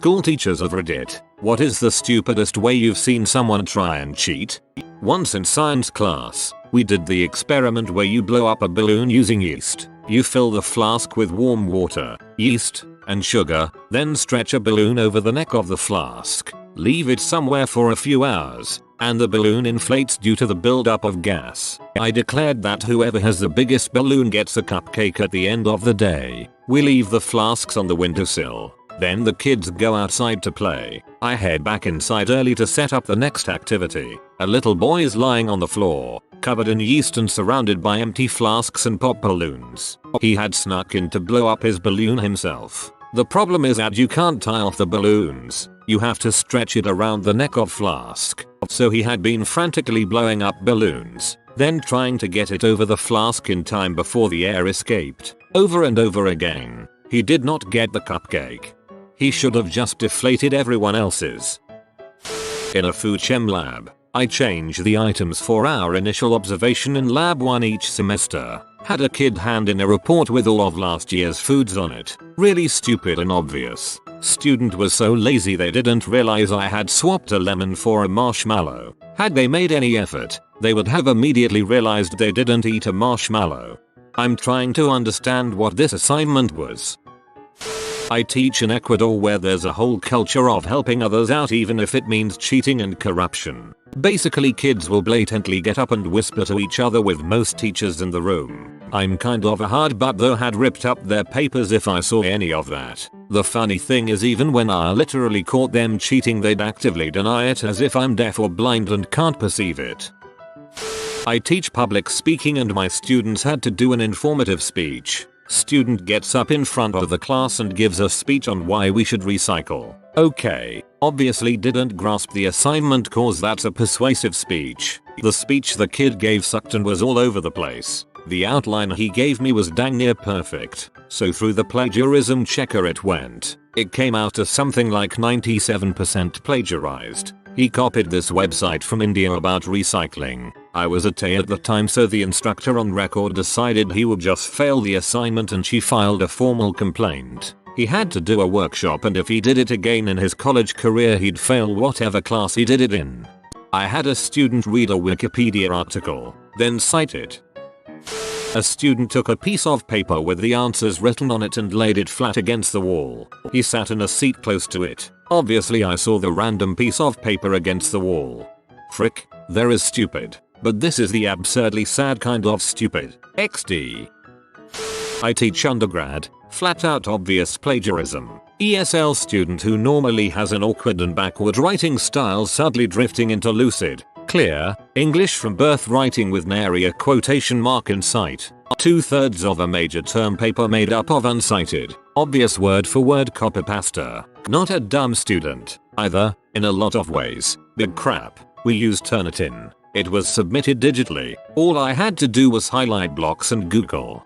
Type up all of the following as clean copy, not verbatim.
School teachers of Reddit, what is the stupidest way you've seen someone try and cheat? Once in science class, we did the experiment where you blow up a balloon using yeast. You fill the flask with warm water, yeast, and sugar, then stretch a balloon over the neck of the flask, leave it somewhere for a few hours, and the balloon inflates due to the buildup of gas. I declared that whoever has the biggest balloon gets a cupcake at the end of the day. We leave the flasks on the windowsill. Then the kids go outside to play. I head back inside early to set up the next activity. A little boy is lying on the floor, covered in yeast and surrounded by empty flasks and pop balloons. He had snuck in to blow up his balloon himself. The problem is that you can't tie off the balloons. You have to stretch it around the neck of flask. So he had been frantically blowing up balloons, then trying to get it over the flask in time before the air escaped. Over and over again. He did not get the cupcake. He should have just deflated everyone else's. In a food chem lab, I changed the items for our initial observation in lab 1 each semester. Had a kid hand in a report with all of last year's foods on it. Really stupid and obvious. Student was so lazy they didn't realize I had swapped a lemon for a marshmallow. Had they made any effort, they would have immediately realized they didn't eat a marshmallow. I'm trying to understand what this assignment was. I teach in Ecuador where there's a whole culture of helping others out even if it means cheating and corruption. Basically kids will blatantly get up and whisper to each other with most teachers in the room. I'm kind of a hard butt though, had ripped up their papers if I saw any of that. The funny thing is even when I literally caught them cheating they'd actively deny it as if I'm deaf or blind and can't perceive it. I teach public speaking and my students had to do an informative speech. Student gets up in front of the class and gives a speech on why we should recycle. Okay, obviously didn't grasp the assignment cause that's a persuasive speech. The speech the kid gave sucked and was all over the place. The outline he gave me was dang near perfect, so through the plagiarism checker it went. It came out as something like 97% plagiarized. He copied this website from India about recycling. I was at A at the time so the instructor on record decided he would just fail the assignment and she filed a formal complaint. He had to do a workshop and if he did it again in his college career he'd fail whatever class he did it in. I had a student read a Wikipedia article, then cite it. A student took a piece of paper with the answers written on it and laid it flat against the wall. He sat in a seat close to it. Obviously I saw the random piece of paper against the wall. Frick, there is stupid. But this is the absurdly sad kind of stupid. XD. I teach undergrad, flat out obvious plagiarism. ESL student who normally has an awkward and backward writing style suddenly drifting into lucid, clear, English from birth writing with nary a quotation mark in sight. 2/3 of a major term paper made up of uncited, obvious word for word copy pasta. Not a dumb student, either, in a lot of ways. Big crap. We used Turnitin. It was submitted digitally. All I had to do was highlight blocks and Google.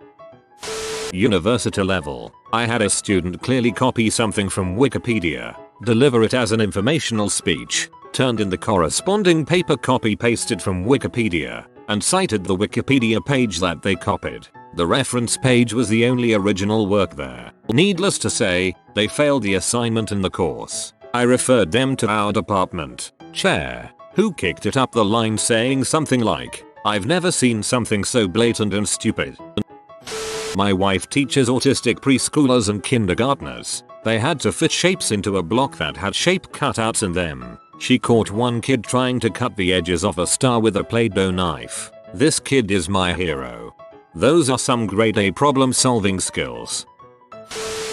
University level. I had a student clearly copy something from Wikipedia, deliver it as an informational speech, turned in the corresponding paper copy pasted from Wikipedia, and cited the Wikipedia page that they copied. The reference page was the only original work there. Needless to say, they failed the assignment in the course. I referred them to our department chair, who kicked it up the line saying something like, "I've never seen something so blatant and stupid." My wife teaches autistic preschoolers and kindergartners. They had to fit shapes into a block that had shape cutouts in them. She caught one kid trying to cut the edges of a star with a Play-Doh knife. This kid is my hero. Those are some grade A problem solving skills.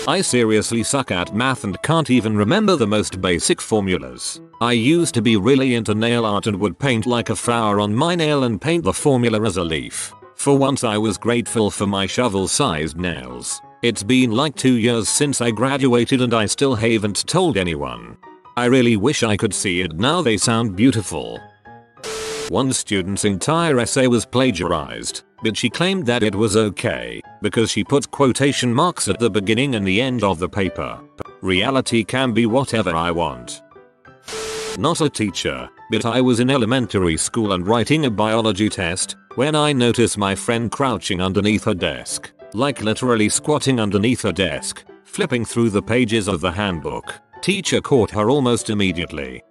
I seriously suck at math and can't even remember the most basic formulas. I used to be really into nail art and would paint like a flower on my nail and paint the formula as a leaf. For once I was grateful for my shovel-sized nails. It's been like 2 years since I graduated and I still haven't told anyone. I really wish I could see it now, they sound beautiful. One student's entire essay was plagiarized, but she claimed that it was okay because she put quotation marks at the beginning and the end of the paper. Reality can be whatever I want. Not a teacher, but I was in elementary school and writing a biology test when I noticed my friend crouching underneath her desk, like literally squatting underneath her desk, flipping through the pages of the handbook. Teacher caught her almost immediately.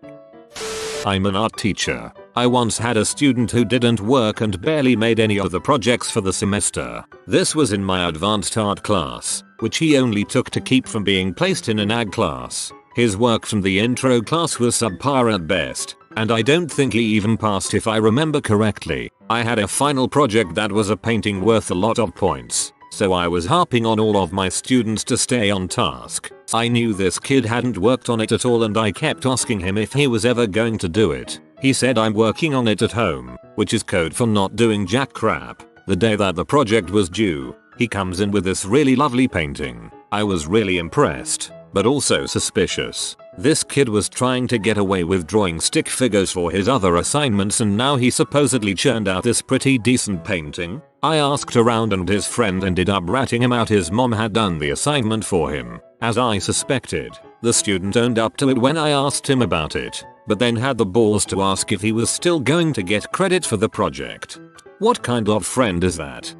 I'm an art teacher. I once had a student who didn't work and barely made any of the projects for the semester. This was in my advanced art class, which he only took to keep from being placed in an ag class. His work from the intro class was subpar at best, and I don't think he even passed if I remember correctly. I had a final project that was a painting worth a lot of points, so I was harping on all of my students to stay on task. I knew this kid hadn't worked on it at all and I kept asking him if he was ever going to do it. He said I'm working on it at home, which is code for not doing jack crap. The day that the project was due, he comes in with this really lovely painting. I was really impressed, but also suspicious. This kid was trying to get away with drawing stick figures for his other assignments and now he supposedly churned out this pretty decent painting. I asked around and his friend ended up ratting him out. His mom had done the assignment for him, as I suspected. The student owned up to it when I asked him about it, but then had the balls to ask if he was still going to get credit for the project. What kind of friend is that?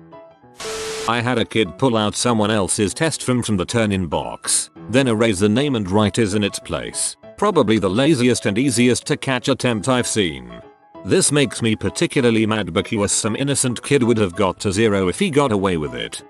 I had a kid pull out someone else's test from the turn-in box, then erase the name and write his in its place. Probably the laziest and easiest to catch attempt I've seen. This makes me particularly mad because some innocent kid would have got to 0 if he got away with it.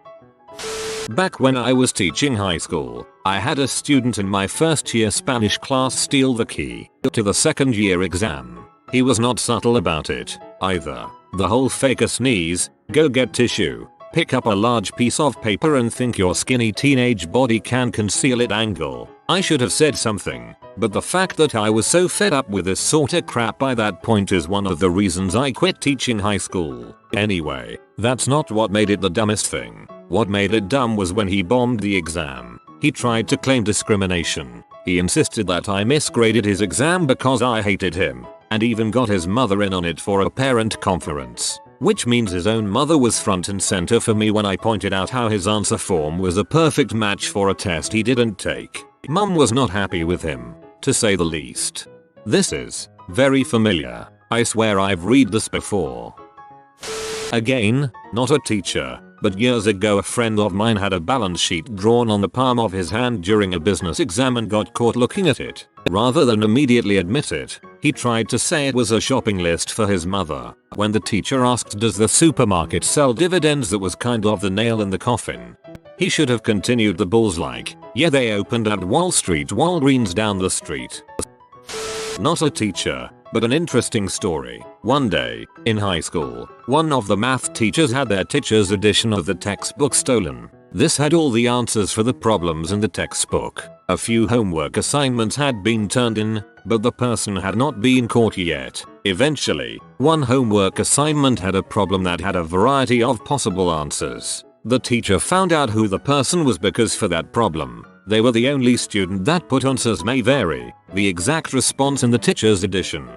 Back when I was teaching high school, I had a student in my first year Spanish class steal the key to the second year exam. He was not subtle about it, either. The whole fake a sneeze, go get tissue, pick up a large piece of paper and think your skinny teenage body can conceal it angle. I should have said something, but the fact that I was so fed up with this sort of crap by that point is one of the reasons I quit teaching high school. Anyway, that's not what made it the dumbest thing. What made it dumb was when he bombed the exam. He tried to claim discrimination. He insisted that I misgraded his exam because I hated him, and even got his mother in on it for a parent conference. Which means his own mother was front and center for me when I pointed out how his answer form was a perfect match for a test he didn't take. Mum was not happy with him, to say the least. This is very familiar. I swear I've read this before. Again, not a teacher, but years ago a friend of mine had a balance sheet drawn on the palm of his hand during a business exam and got caught looking at it. Rather than immediately admit it, he tried to say it was a shopping list for his mother. When the teacher asked does the supermarket sell dividends, that was kind of the nail in the coffin. He should have continued the bulls like, yeah, they opened at Wall Street Walgreens down the street. Not a teacher, but an interesting story. One day, in high school, one of the math teachers had their teacher's edition of the textbook stolen. This had all the answers for the problems in the textbook. A few homework assignments had been turned in, but the person had not been caught yet. Eventually, one homework assignment had a problem that had a variety of possible answers. The teacher found out who the person was because for that problem, they were the only student that put answers may vary, the exact response in the teacher's edition.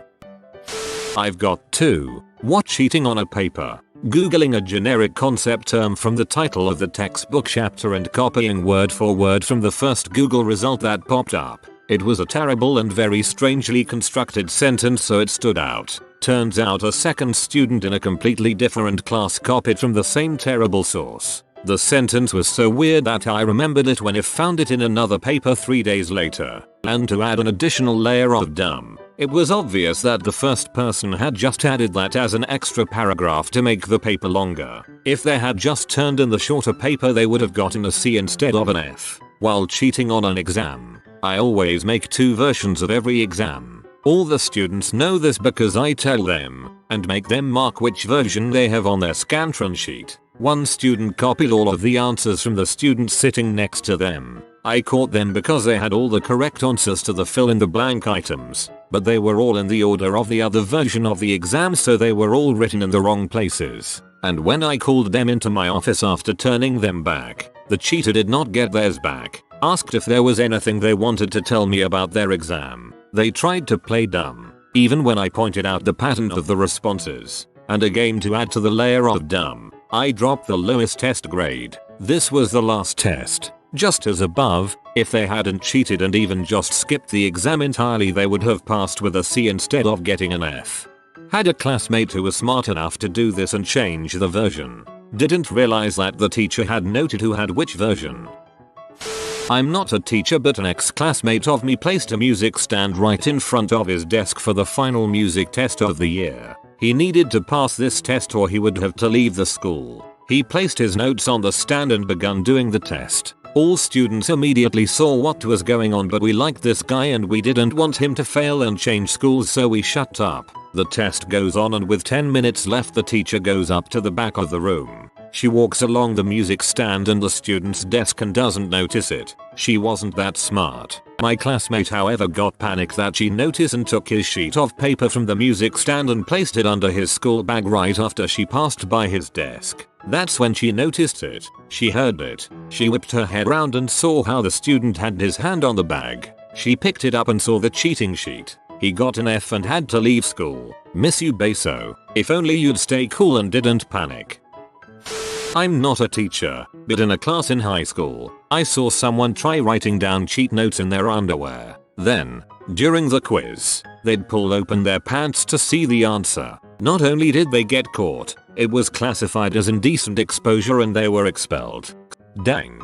I've got 2. What cheating on a paper? Googling a generic concept term from the title of the textbook chapter and copying word for word from the first Google result that popped up. It was a terrible and very strangely constructed sentence, so it stood out. Turns out a second student in a completely different class copied from the same terrible source. The sentence was so weird that I remembered it when I found it in another paper 3 days later. And to add an additional layer of dumb, it was obvious that the first person had just added that as an extra paragraph to make the paper longer. If they had just turned in the shorter paper, they would have gotten a C instead of an F. While cheating on an exam, I always make 2 versions of every exam. All the students know this because I tell them, and make them mark which version they have on their Scantron sheet. One student copied all of the answers from the student sitting next to them. I caught them because they had all the correct answers to the fill-in-the-blank items, but they were all in the order of the other version of the exam, so they were all written in the wrong places. And when I called them into my office after turning them back, the cheater did not get theirs back. Asked if there was anything they wanted to tell me about their exam. They tried to play dumb, even when I pointed out the pattern of the responses. And again, to add to the layer of dumb, I dropped the lowest test grade. This was the last test. Just as above, if they hadn't cheated and even just skipped the exam entirely, they would have passed with a C instead of getting an F. Had a classmate who was smart enough to do this and change the version. Didn't realize that the teacher had noted who had which version. I'm not a teacher, but an ex-classmate of me placed a music stand right in front of his desk for the final music test of the year. He needed to pass this test or he would have to leave the school. He placed his notes on the stand and began doing the test. All students immediately saw what was going on, but we liked this guy and we didn't want him to fail and change schools, so we shut up. The test goes on and with 10 minutes left the teacher goes up to the back of the room. She walks along the music stand and the student's desk and doesn't notice it. She wasn't that smart. My classmate however got panicked that she noticed and took his sheet of paper from the music stand and placed it under his school bag right after she passed by his desk. That's when she noticed it. She heard it. She whipped her head round and saw how the student had his hand on the bag. She picked it up and saw the cheating sheet. He got an F and had to leave school. Miss you, Beso. If only you'd stay cool and didn't panic. I'm not a teacher, but in a class in high school, I saw someone try writing down cheat notes in their underwear. Then, during the quiz, they'd pull open their pants to see the answer. Not only did they get caught, it was classified as indecent exposure and they were expelled. Dang.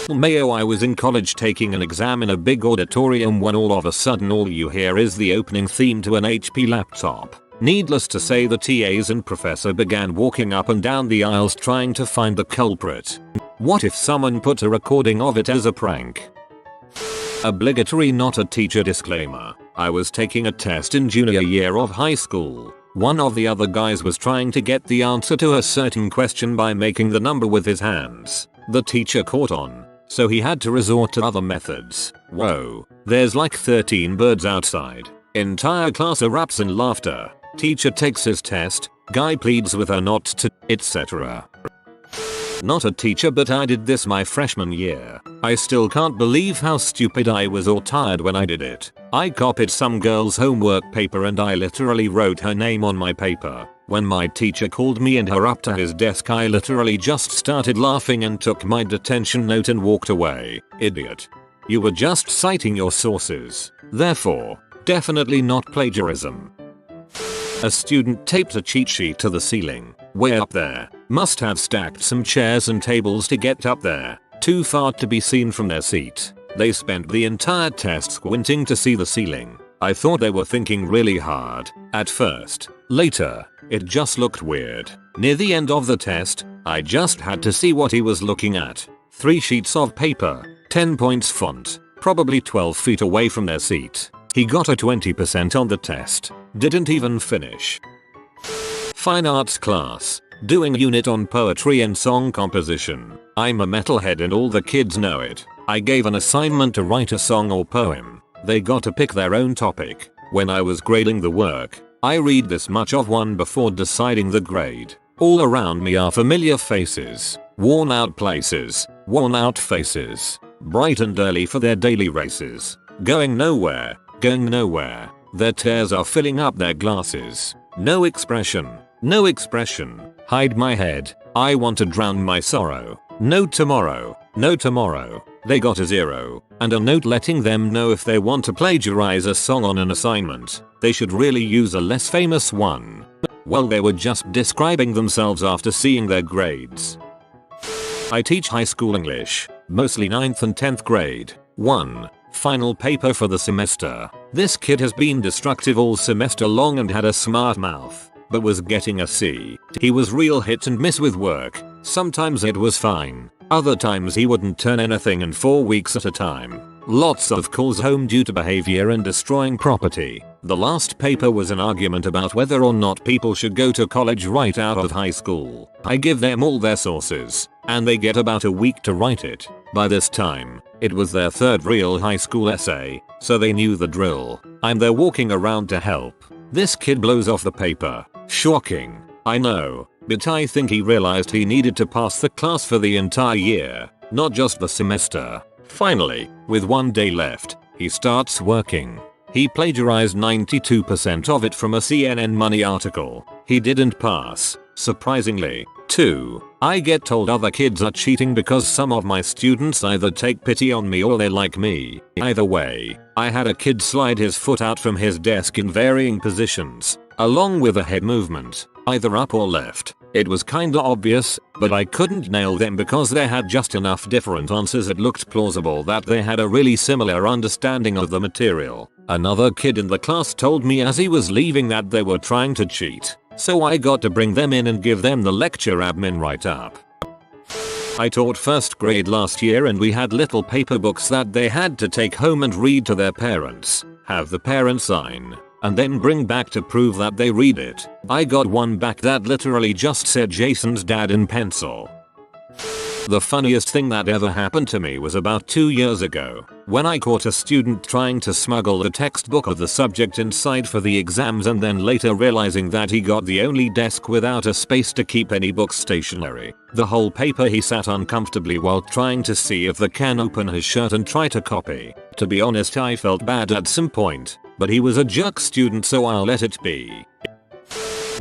Mayo, I was in college taking an exam in a big auditorium when all of a sudden all you hear is the opening theme to an HP laptop. Needless to say, the TAs and professor began walking up and down the aisles trying to find the culprit. What if someone put a recording of it as a prank? Obligatory not a teacher disclaimer. I was taking a test in junior year of high school. One of the other guys was trying to get the answer to a certain question by making the number with his hands. The teacher caught on, so he had to resort to other methods. Whoa, there's like 13 birds outside. Entire class erupts in laughter. Teacher takes his test, guy pleads with her not to, etc. Not a teacher, but I did this my freshman year. I still can't believe how stupid I was or tired when I did it. I copied some girl's homework paper and I literally wrote her name on my paper. When my teacher called me and her up to his desk, I literally just started laughing and took my detention note and walked away. Idiot. You were just citing your sources. Therefore, definitely not plagiarism. A student taped a cheat sheet to the ceiling. Way up there. Must have stacked some chairs and tables to get up there. Too far to be seen from their seat. They spent the entire test squinting to see the ceiling. I thought they were thinking really hard at first. Later, it just looked weird. Near the end of the test, I just had to see what he was looking at. 3 sheets of paper, 10 points font, probably 12 feet away from their seat. He got a 20% on the test. Didn't even finish. Fine arts class. Doing unit on poetry and song composition. I'm a metalhead and all the kids know it. I gave an assignment to write a song or poem. They got to pick their own topic. When I was grading the work, I read this much of one before deciding the grade. All around me are familiar faces. Worn out places. Worn out faces. Bright and early for their daily races. Going nowhere. Going nowhere. Their tears are filling up their glasses. No expression. No expression. Hide my head. I want to drown my sorrow. No tomorrow. No tomorrow. They got a 0 and a note letting them know if they want to plagiarize a song on an assignment, they should really use a less famous one. Well, they were just describing themselves after seeing their grades. I teach high school English, mostly 9th and 10th grade. 1. Final paper for the semester. This kid has been destructive all semester long and had a smart mouth, but was getting a C. He was real hit and miss with work. Sometimes it was fine. Other times he wouldn't turn anything in 4 weeks at a time. Lots of calls home due to behavior and destroying property. The last paper was an argument about whether or not people should go to college right out of high school. I give them all their sources, and they get about a week to write it. By this time, it was their 3rd real high school essay, so they knew the drill. I'm there walking around to help. This kid blows off the paper. Shocking. I know, but I think he realized he needed to pass the class for the entire year, not just the semester. Finally, with 1 day left, he starts working. He plagiarized 92% of it from a CNN Money article. He didn't pass, surprisingly. 2. I get told other kids are cheating because some of my students either take pity on me or they like me. Either way, I had a kid slide his foot out from his desk in varying positions, along with a head movement, either up or left. It was kinda obvious, but I couldn't nail them because they had just enough different answers it looked plausible that they had a really similar understanding of the material. Another kid in the class told me as he was leaving that they were trying to cheat, so I got to bring them in and give them the lecture admin write-up. I taught first grade last year and we had little paper books that they had to take home and read to their parents, have the parents sign, and then bring back to prove that they read it. I got one back that literally just said Jason's dad in pencil. The funniest thing that ever happened to me was about 2 years ago, when I caught a student trying to smuggle the textbook of the subject inside for the exams and then later realizing that he got the only desk without a space to keep any books stationary. The whole paper he sat uncomfortably while trying to see if the can open his shirt and try to copy. To be honest, I felt bad at some point, but he was a jerk student so I'll let it be.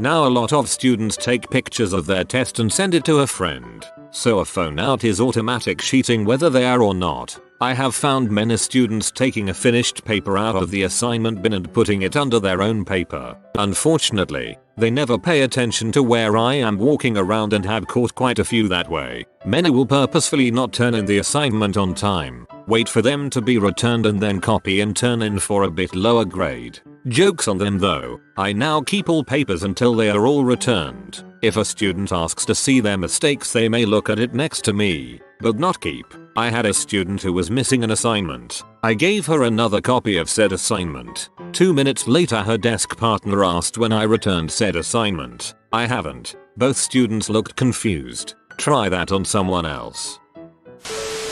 Now a lot of students take pictures of their test and send it to a friend, so a phone out is automatic cheating whether they are or not. I have found many students taking a finished paper out of the assignment bin and putting it under their own paper. Unfortunately, they never pay attention to where I am walking around and have caught quite a few that way. Many will purposefully not turn in the assignment on time, wait for them to be returned and then copy and turn in for a bit lower grade. Joke's on them though, I now keep all papers until they are all returned. If a student asks to see their mistakes they may look at it next to me, but not keep. I had a student who was missing an assignment. I gave her another copy of said assignment. 2 minutes later her desk partner asked when I returned said assignment. I haven't. Both students looked confused. Try that on someone else.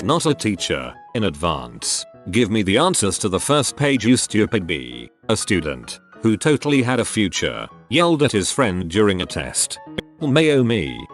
Not a teacher. In advance. Give me the answers to the first page you stupid bee. A student, who totally had a future, yelled at his friend during a test. Mayo me.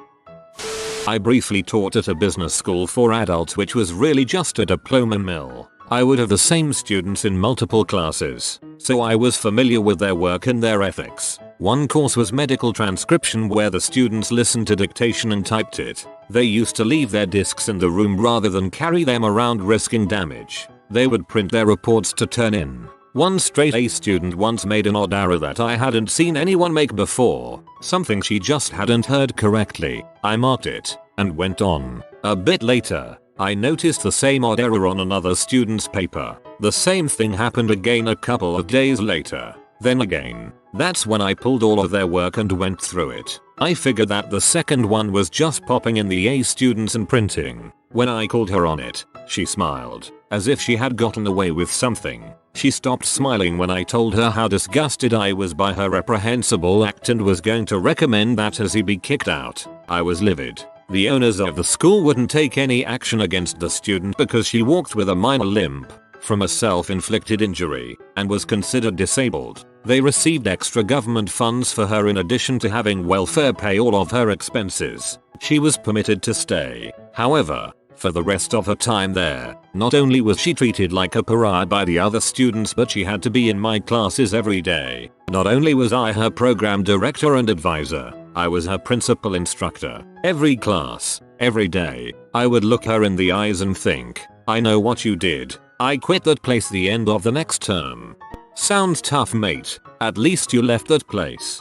I briefly taught at a business school for adults which was really just a diploma mill. I would have the same students in multiple classes, so I was familiar with their work and their ethics. One course was medical transcription where the students listened to dictation and typed it. They used to leave their discs in the room rather than carry them around risking damage. They would print their reports to turn in. One straight A student once made an odd error that I hadn't seen anyone make before, something she just hadn't heard correctly. I marked it, and went on. A bit later, I noticed the same odd error on another student's paper. The same thing happened again a couple of days later. Then again. That's when I pulled all of their work and went through it. I figured that the second one was just popping in the A students and printing. When I called her on it, she smiled, as if she had gotten away with something. She stopped smiling when I told her how disgusted I was by her reprehensible act and was going to recommend that he be kicked out. I was livid. The owners of the school wouldn't take any action against the student because she walked with a minor limp from a self-inflicted injury and was considered disabled. They received extra government funds for her in addition to having welfare pay all of her expenses. She was permitted to stay. However, for the rest of her time there, not only was she treated like a pariah by the other students but she had to be in my classes every day. Not only was I her program director and advisor, I was her principal instructor. Every class, every day, I would look her in the eyes and think, I know what you did. I quit that place the end of the next term. Sounds tough, mate. At least you left that place.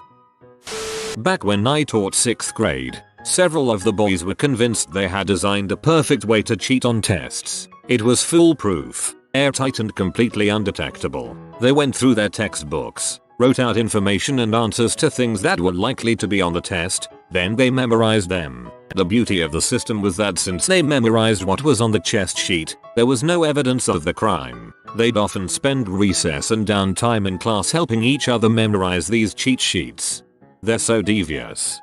Back when I taught 6th grade, several of the boys were convinced they had designed a perfect way to cheat on tests. It was foolproof, airtight and completely undetectable. They went through their textbooks, wrote out information and answers to things that were likely to be on the test, then they memorized them. The beauty of the system was that since they memorized what was on the test sheet, there was no evidence of the crime. They'd often spend recess and downtime in class helping each other memorize these cheat sheets. They're so devious.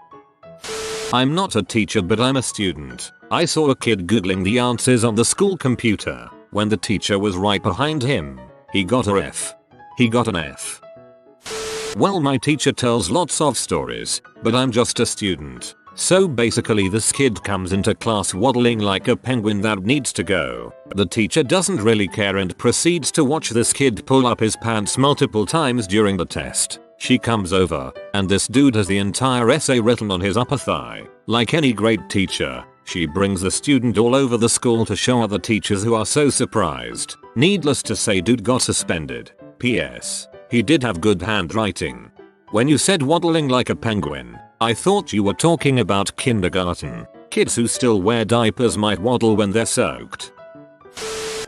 I'm not a teacher but I'm a student. I saw a kid googling the answers on the school computer. When the teacher was right behind him, he got a F. He got an F. Well, my teacher tells lots of stories, but I'm just a student. So basically this kid comes into class waddling like a penguin that needs to go. The teacher doesn't really care and proceeds to watch this kid pull up his pants multiple times during the test. She comes over, and this dude has the entire essay written on his upper thigh. Like any great teacher, she brings the student all over the school to show other teachers who are so surprised. Needless to say, dude got suspended. P.S. He did have good handwriting. When you said waddling like a penguin, I thought you were talking about kindergarten. Kids who still wear diapers might waddle when they're soaked.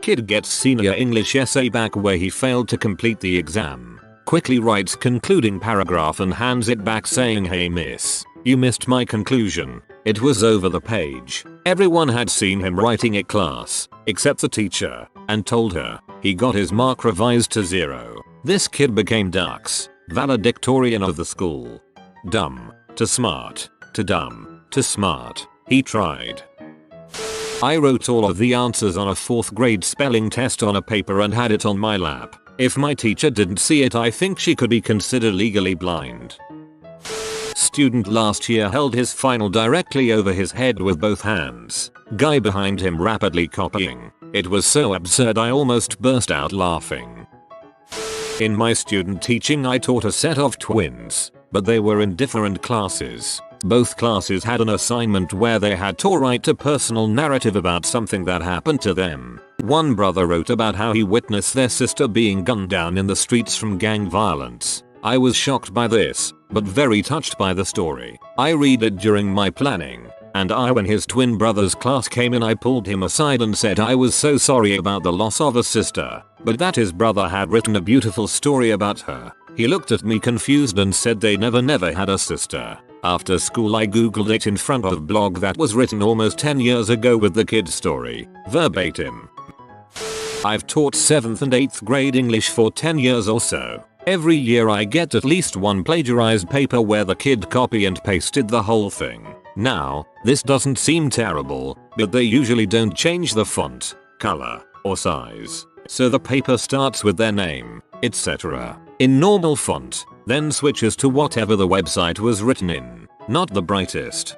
Kid gets senior English essay back where he failed to complete the exam. Quickly writes concluding paragraph and hands it back saying, "Hey miss, you missed my conclusion." It was over the page. Everyone had seen him writing it class, except the teacher, and told her. He got his mark revised to 0. This kid became Dux, valedictorian of the school. Dumb, to smart, to dumb, to smart. He tried. I wrote all of the answers on a 4th grade spelling test on a paper and had it on my lap. If my teacher didn't see it, I think she could be considered legally blind. Student last year held his final directly over his head with both hands. Guy behind him rapidly copying. It was so absurd I almost burst out laughing. In my student teaching I taught a set of twins, but they were in different classes. Both classes had an assignment where they had to write a personal narrative about something that happened to them. One brother wrote about how he witnessed their sister being gunned down in the streets from gang violence. I was shocked by this, but very touched by the story. I read it during my planning, and when his twin brother's class came in, I pulled him aside and said I was so sorry about the loss of a sister, but that his brother had written a beautiful story about her. He looked at me confused and said they never had a sister. After school I googled it in front of a blog that was written almost 10 years ago with the kid's story, verbatim. I've taught 7th and 8th grade English for 10 years or so. Every year I get at least one plagiarized paper where the kid copy and pasted the whole thing. Now, this doesn't seem terrible, but they usually don't change the font, color, or size. So the paper starts with their name, etc. in normal font, then switches to whatever the website was written in. Not the brightest.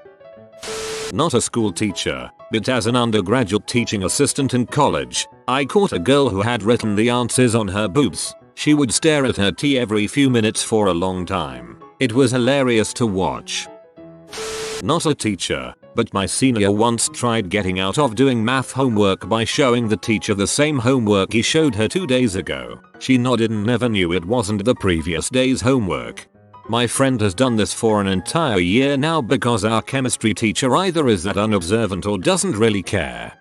Not a school teacher, but as an undergraduate teaching assistant in college, I caught a girl who had written the answers on her boobs. She would stare at her tea every few minutes for a long time. It was hilarious to watch. Not a teacher, but my senior once tried getting out of doing math homework by showing the teacher the same homework he showed her 2 days ago. She nodded and never knew it wasn't the previous day's homework. My friend has done this for an entire year now because our chemistry teacher either is that unobservant or doesn't really care.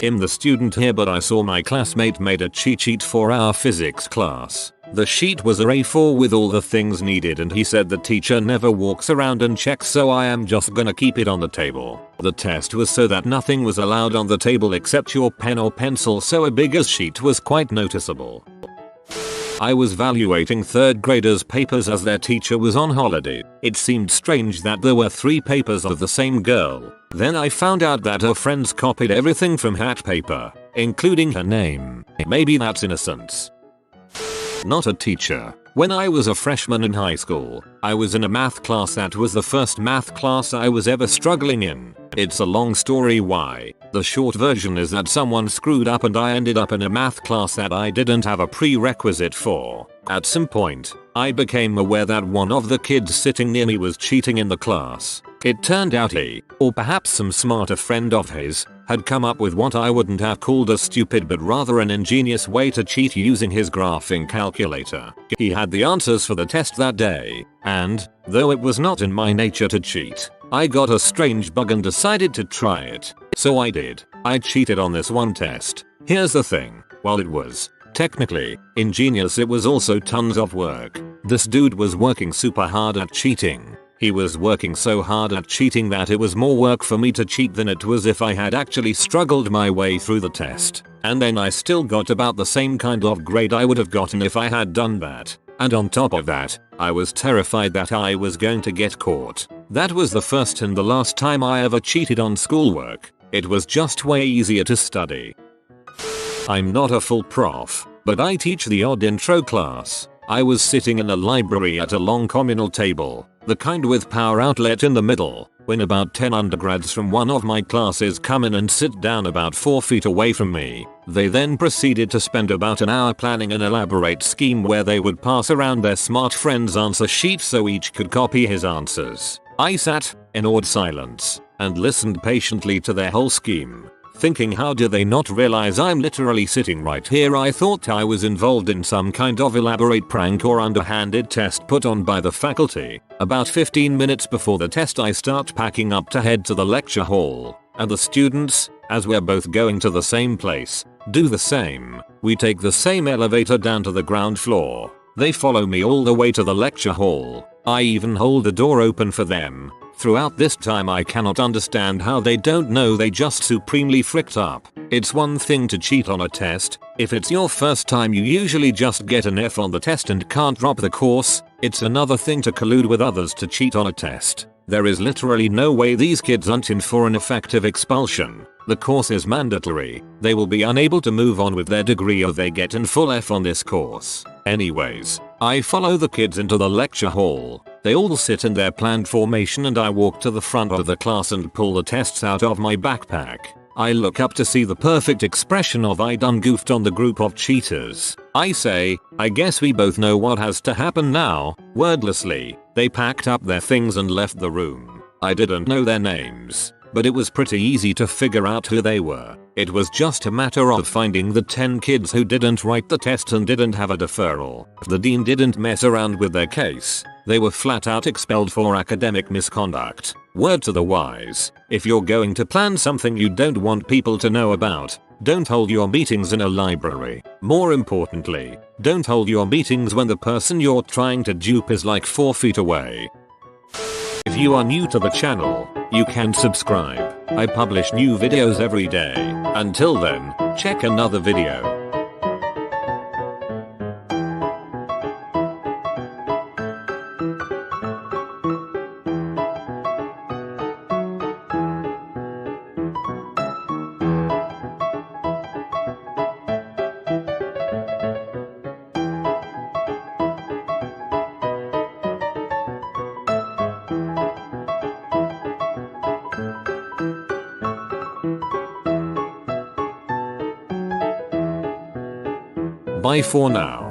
I'm the student here, but I saw my classmate made a cheat sheet for our physics class. The sheet was an A4 with all the things needed and he said the teacher never walks around and checks, so I am just gonna keep it on the table. The test was so that nothing was allowed on the table except your pen or pencil, so a bigger sheet was quite noticeable. I was evaluating 3rd graders' papers as their teacher was on holiday. It seemed strange that there were 3 papers of the same girl. Then I found out that her friends copied everything from that paper, including her name. Maybe that's innocence. Not a teacher. When I was a freshman in high school, I was in a math class that was the first math class I was ever struggling in. It's a long story why. The short version is that someone screwed up and I ended up in a math class that I didn't have a prerequisite for. At some point, I became aware that one of the kids sitting near me was cheating in the class. It turned out he, or perhaps some smarter friend of his, had come up with what I wouldn't have called a stupid but rather an ingenious way to cheat using his graphing calculator. He had the answers for the test that day, and, though it was not in my nature to cheat, I got a strange bug and decided to try it. So I did. I cheated on this one test. Here's the thing, while it was technically ingenious, it was also tons of work. This dude was working super hard at cheating. He was working so hard at cheating that it was more work for me to cheat than it was if I had actually struggled my way through the test. And then I still got about the same kind of grade I would have gotten if I had done that. And on top of that, I was terrified that I was going to get caught. That was the first and the last time I ever cheated on schoolwork. It was just way easier to study. I'm not a full prof, but I teach the odd intro class. I was sitting in a library at a long communal table, the kind with power outlet in the middle, when about 10 undergrads from one of my classes come in and sit down about 4 feet away from me. They then proceeded to spend about an hour planning an elaborate scheme where they would pass around their smart friend's answer sheet so each could copy his answers. I sat, in awed silence, and listened patiently to their whole scheme. thinking how do they not realize I'm literally sitting right here. I thought I was involved in some kind of elaborate prank or underhanded test put on by the faculty. About 15 minutes before the test I start packing up to head to the lecture hall, and the students, as we're both going to the same place, do the same. We take the same elevator down to the ground floor. They follow me all the way to the lecture hall. I even hold the door open for them. Throughout this time I cannot understand how they don't know they just supremely fricked up. It's one thing to cheat on a test. If it's your first time you usually just get an F on the test and can't drop the course. It's another thing to collude with others to cheat on a test. There is literally no way these kids aren't in for an effective expulsion. The course is mandatory. They will be unable to move on with their degree or they get an full F on this course. Anyways, I follow the kids into the lecture hall. They all sit in their planned formation and I walk to the front of the class and pull the tests out of my backpack. I look up to see the perfect expression of I done goofed on the group of cheaters. I say, I guess we both know what has to happen now. Wordlessly, they packed up their things and left the room. I didn't know their names, but it was pretty easy to figure out who they were. It was just a matter of finding the 10 kids who didn't write the test and didn't have a deferral. The dean didn't mess around with their case. They were flat out expelled for academic misconduct. Word to the wise, if you're going to plan something you don't want people to know about, don't hold your meetings in a library. More importantly, don't hold your meetings when the person you're trying to dupe is like 4 feet away. If you are new to the channel, you can subscribe. I publish new videos every day. Until then, check another video. Bye for now.